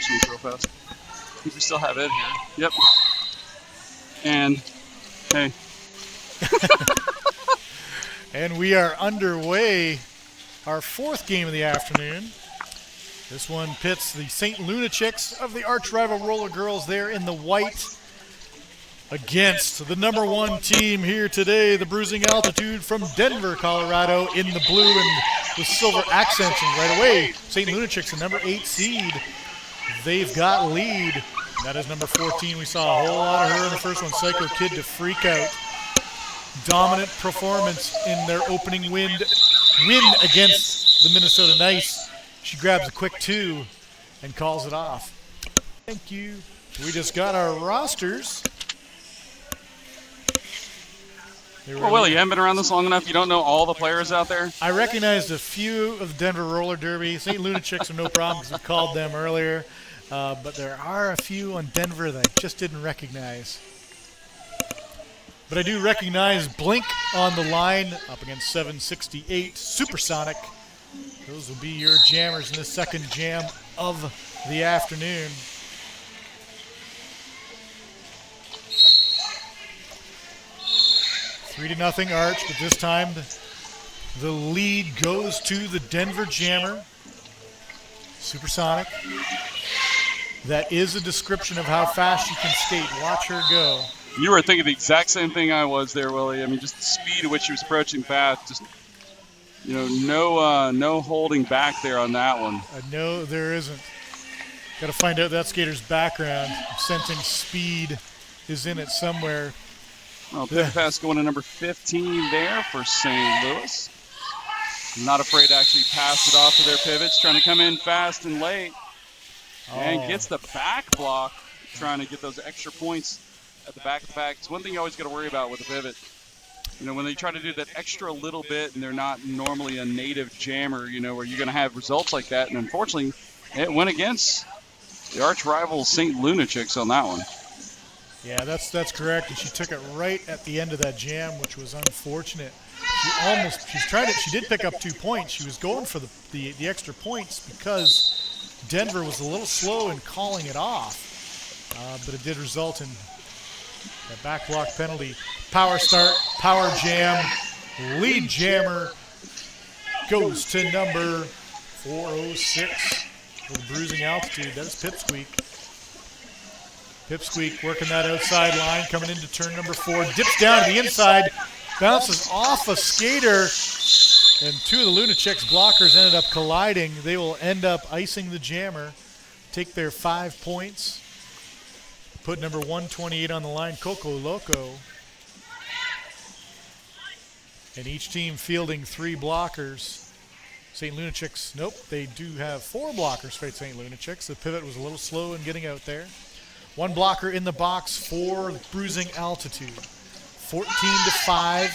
questions real fast. I think we still have Ed here. Yep. And, hey. And we are underway. Our fourth game of the afternoon. This one pits the St. Lunatics of the arch rival Rollergirls there in the white against the number one team here today, the Bruising Altitude from Denver, Colorado, in the blue and with silver accents. And right away, St. Lunatics, the number 8 seed. They've got lead. That is number 14. We saw a whole lot of her in the first one. Psycho Kid to freak out. Dominant performance in their opening win against the Minnesota Nice. She grabs a quick 2 and calls it off. Thank you. We just got our rosters. Well, Willie, you haven't been around this long enough. You don't know all the players out there? I recognized a few of the Denver Roller Derby. St. Lunatics are no problem because we called them earlier. But there are a few on Denver that I just didn't recognize. But I do recognize Blink on the line up against 768 Supersonic. Those will be your jammers in the second jam of the afternoon. Three to nothing Arch, but this time the lead goes to the Denver Jammer. Supersonic. That is a description of how fast she can skate. Watch her go. You were thinking the exact same thing I was there, Willie. I mean, just the speed at which she was approaching fast. Just, you know, no holding back there on that one. No, there isn't. Got to find out that skater's background. I'm sensing speed is in it somewhere. Well, pivot pass going to number 15 there for St. Louis. Not afraid to actually pass it off to their pivots, trying to come in fast and late. And gets the back block, trying to get those extra points at the back of the pack. It's one thing you always got to worry about with a pivot. You know, when they try to do that extra little bit and they're not normally a native jammer, you know, where you're going to have results like that. And unfortunately, it went against the arch rival St. Lunatics on that one. Yeah, that's correct. And she took it right at the end of that jam, which was unfortunate. She did pick up 2 points. She was going for the extra points because Denver was a little slow in calling it off. But it did result in a back block penalty. Power start, power jam, lead jammer goes to number 406 for the Bruising Altitude. That is Pipsqueak. Pipsqueak working that outside line, coming into turn number 4. Dips down to the inside, bounces off a skater, and 2 of the Lunatics blockers ended up colliding. They will end up icing the jammer, take their 5 points. Put number 128 on the line, Coco Loco. And each team fielding 3 blockers. St. Lunatics, nope, they do have 4 blockers for St. Lunatics. The pivot was a little slow in getting out there. 1 blocker in the box for Bruising Altitude. 14-5.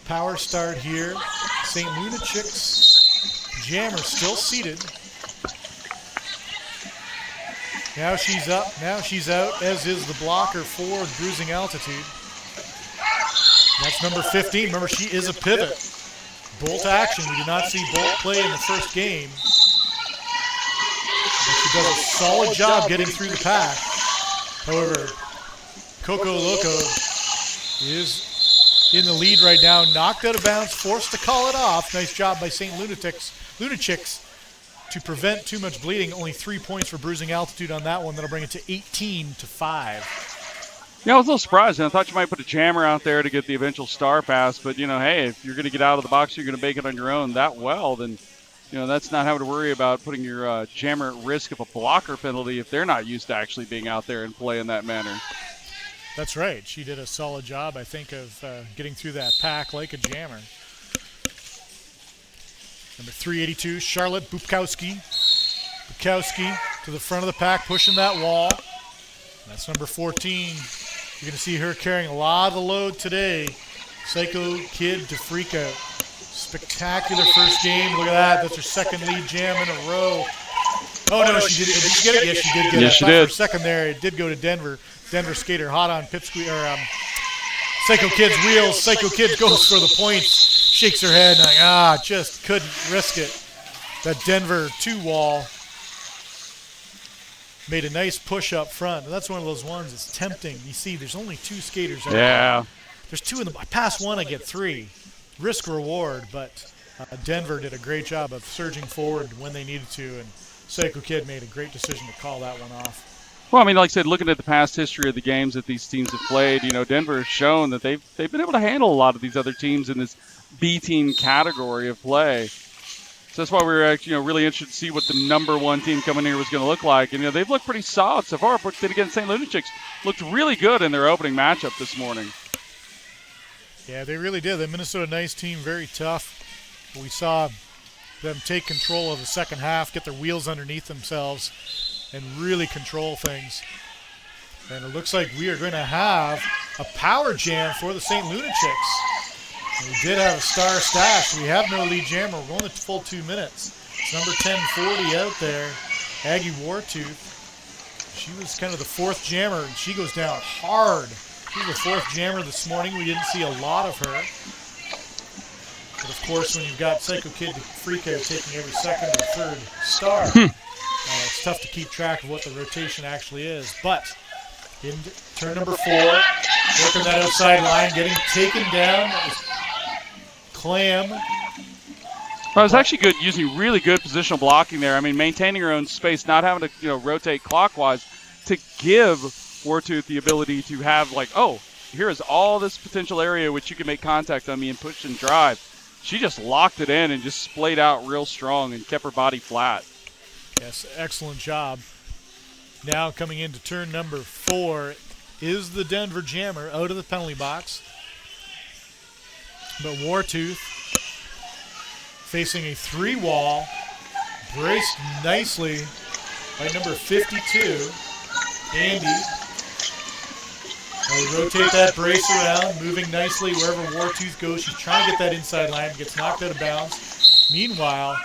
Power start here. St. Lunatics jammer still seated. Now she's up, now she's out, as is the blocker for Bruising Altitude. That's number 15. Remember, she is a pivot. Bolt action. We did not see Bolt play in the first game. But she does a solid job getting through the pack. However, Coco Loco is in the lead right now. Knocked out of bounds, forced to call it off. Nice job by St. Lunatics to prevent too much bleeding. Only 3 points for Bruising Altitude on that one. That'll bring it to 18-5. Yeah, I was a little surprised. I thought you might put a jammer out there to get the eventual star pass. But, you know, hey, if you're going to get out of the box, you're going to make it on your own that well, then, you know, that's not having to worry about putting your jammer at risk of a blocker penalty if they're not used to actually being out there and play in that manner. That's right. She did a solid job, I think, of getting through that pack like a jammer. Number 382, Charlotte Bukowski. Bukowski to the front of the pack, pushing that wall. That's number 14. You're going to see her carrying a lot of the load today. Psycho Kid to freak out. Spectacular first game. Look at that. That's her second lead jam in a row. Oh, no, she did. Did she get it? Yes, she did get it. Yes, she did. For a second there, it did go to Denver. Denver skater hot on Pipsqueak, or Psycho Kid's wheels. Psycho Kid goes for the points. Shakes her head. Like, just couldn't risk it. That Denver 2 wall. made a nice push up front. And that's one of those ones that's tempting. You see, there's only 2 skaters out Yeah. there. There's 2 in the. I pass 1, I get 3. Risk reward, but Denver did a great job of surging forward when they needed to, and Psycho Kid made a great decision to call that one off. Well, I mean, like I said, looking at the past history of the games that these teams have played, Denver has shown that they've been able to handle a lot of these other teams in this B team category of play. So that's why we were actually, really interested to see what the number 1 team coming here was going to look like. And they've looked pretty solid so far. But then again, St. Lunatics looked really good in their opening matchup this morning. Yeah, they really did. The Minnesota Nice team, very tough. We saw them take control of the second half, get their wheels underneath themselves, and really control things. And it looks like we are going to have a power jam for the St. Lunatics. And we did have a star stash. We have no lead jammer. We're going the full 2 minutes. It's number 1040 out there, Aggie Wartooth. She was kind of the 4th jammer, and she goes down hard. She was the 4th jammer this morning. We didn't see a lot of her. But of course, when you've got Psycho Kid Freakout taking every second or third star, it's tough to keep track of what the rotation actually is. But in turn number 4, working that outside line, getting taken down. That was Clam. Well, it was actually good, using really good positional blocking there. I mean, maintaining her own space, not having to rotate clockwise to give Wartooth the ability to have here is all this potential area which you can make contact on me and push and drive. She just locked it in and just splayed out real strong and kept her body flat. Yes, excellent job. Now coming into turn number 4 is the Denver Jammer out of the penalty box. But Wartooth facing a 3-wall, braced nicely by number 52, Andy. They rotate that brace around, moving nicely wherever Wartooth goes. She's trying to get that inside line, gets knocked out of bounds. Meanwhile,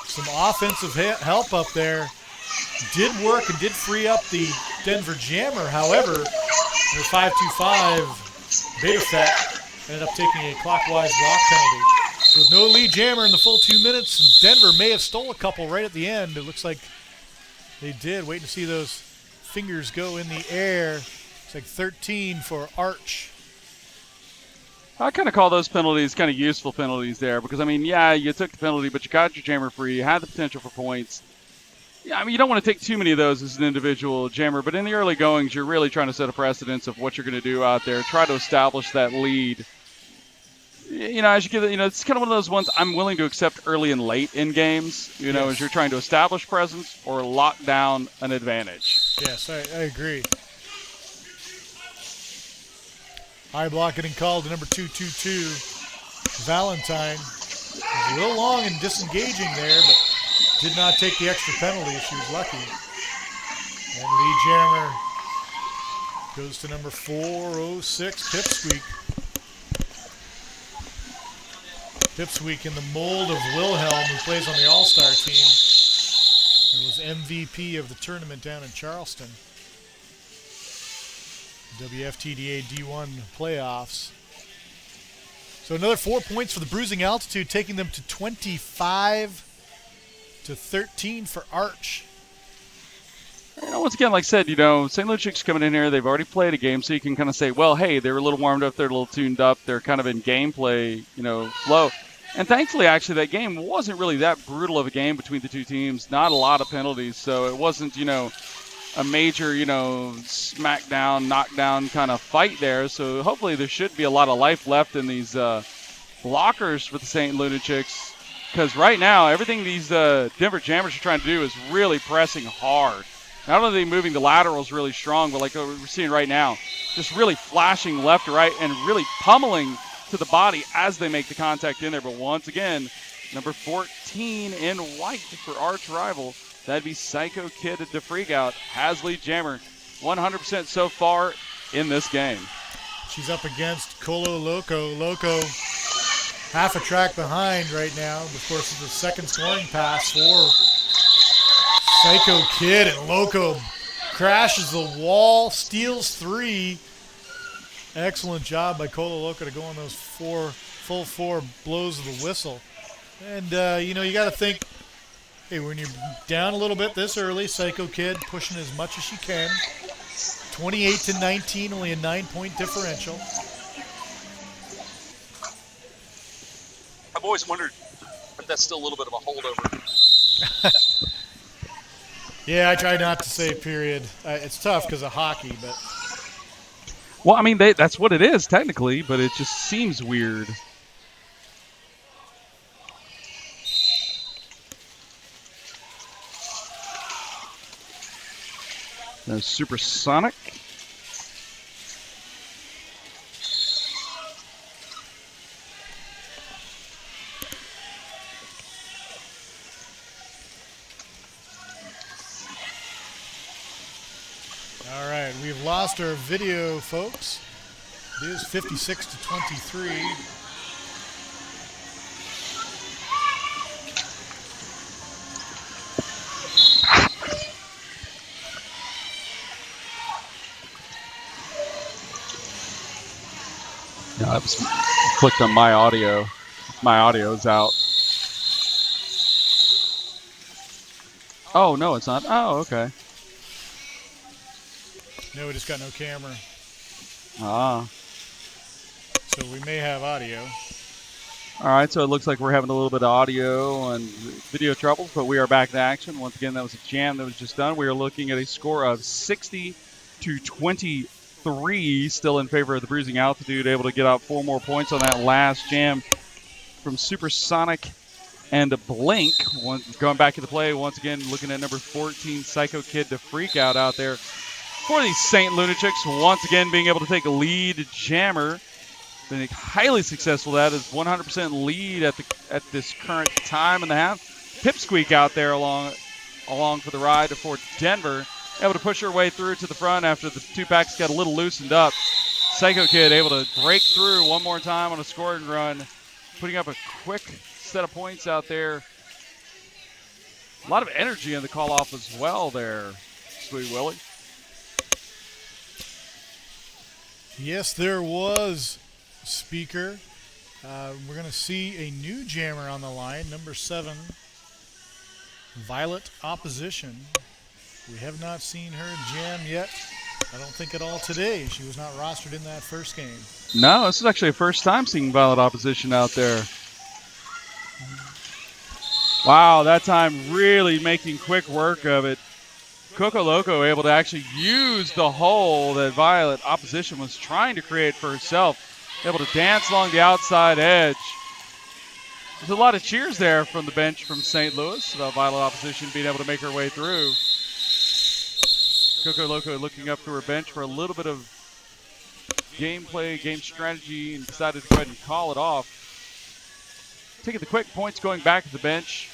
some offensive help up there did work and did free up the Denver Jammer. However, the 5-2-5 Beta Fett ended up taking a clockwise block penalty. So with no lead jammer in the full 2 minutes, Denver may have stole a couple right at the end. It looks like they did. Waiting to see those fingers go in the air. It's like 13 for Arch. I kind of call those penalties kind of useful penalties there because, I mean, yeah, you took the penalty, but you got your jammer free. You had the potential for points. Yeah, I mean, you don't want to take too many of those as an individual jammer, but in the early goings, you're really trying to set a precedence of what you're going to do out there, try to establish that lead. As you get, it's kind of one of those ones I'm willing to accept early and late in games, yes, as you're trying to establish presence or lock down an advantage. Yes, I agree. High block getting called to number 222, Valentine. Was a little long and disengaging there, but did not take the extra penalty. She was lucky. And lead jammer goes to number 406, Pipsqueak. Pipsqueak in the mold of Wilhelm, who plays on the All-Star team and was MVP of the tournament down in Charleston. WFTDA D1 playoffs. So another 4 points for the Bruising Altitude, taking them to 25-13 for Arch. Once again, like I said, St. Lucia's coming in here. They've already played a game, so you can kind of say, well, hey, they're a little warmed up, they're a little tuned up, they're kind of in gameplay, flow. And thankfully, actually, that game wasn't really that brutal of a game between the two teams. Not a lot of penalties, so it wasn't, a major, smackdown, knockdown kind of fight there. So hopefully there should be a lot of life left in these blockers for the St. Lunatics. Because right now, everything these Denver Jammers are trying to do is really pressing hard. Not only are they moving the laterals really strong, but like we're seeing right now, just really flashing left to right and really pummeling to the body as they make the contact in there. But once again, number 14 in white for arch rival. That'd be Psycho Kid at the Freakout. Has lead jammer 100% so far in this game. She's up against Colo Loco. Loco half a track behind right now. Of course, it's the second scoring pass for Psycho Kid, and Loco crashes the wall, steals 3. Excellent job by Colo Loco to go on those full four blows of the whistle. And, you got to think Hey, when you're down a little bit this early, Psycho Kid pushing as much as she can. 28-19, only a 9-point differential. I've always wondered if that's still a little bit of a holdover. Yeah, I try not to say period. It's tough because of hockey, but. Well, I mean, that's what it is technically, but it just seems weird. Supersonic. All right, we've lost our video, folks. It is 56-23. No, I was clicked on my audio. My audio's out. Oh, no, it's not. Oh, okay. No, we just got no camera. Ah. So we may have audio. All right, so it looks like we're having a little bit of audio and video troubles, but we are back to action. Once again, that was a jam that was just done. We are looking at a score of 60-23, still in favor of the Bruising Altitude, able to get out 4 more points on that last jam from Supersonic and Blink. Going back into play, once again, looking at number 14, Psycho Kid to freak out there for the St. Lunatics. Once again, being able to take a lead jammer. Been highly successful. That is 100% lead at this current time in the half. Pipsqueak out there along for the ride for Denver. Able to push her way through to the front after the two packs got a little loosened up. Psycho Kid able to break through one more time on a scoring run, putting up a quick set of points out there. A lot of energy in the call off as well there, Sweet Willie. Yes, there was, Speaker. We're going to see a new jammer on the line, number 7, Violet Opposition. We have not seen her jam yet. I don't think at all today. She was not rostered in that first game. No, this is actually the first time seeing Violet Opposition out there. Wow, that time really making quick work of it. Coco Loco able to actually use the hole that Violet Opposition was trying to create for herself. Able to dance along the outside edge. There's a lot of cheers there from the bench from St. Louis about Violet Opposition being able to make her way through. Coco Loco looking up to her bench for a little bit of gameplay, game strategy, and decided to go ahead and call it off. Taking the quick points going back to the bench.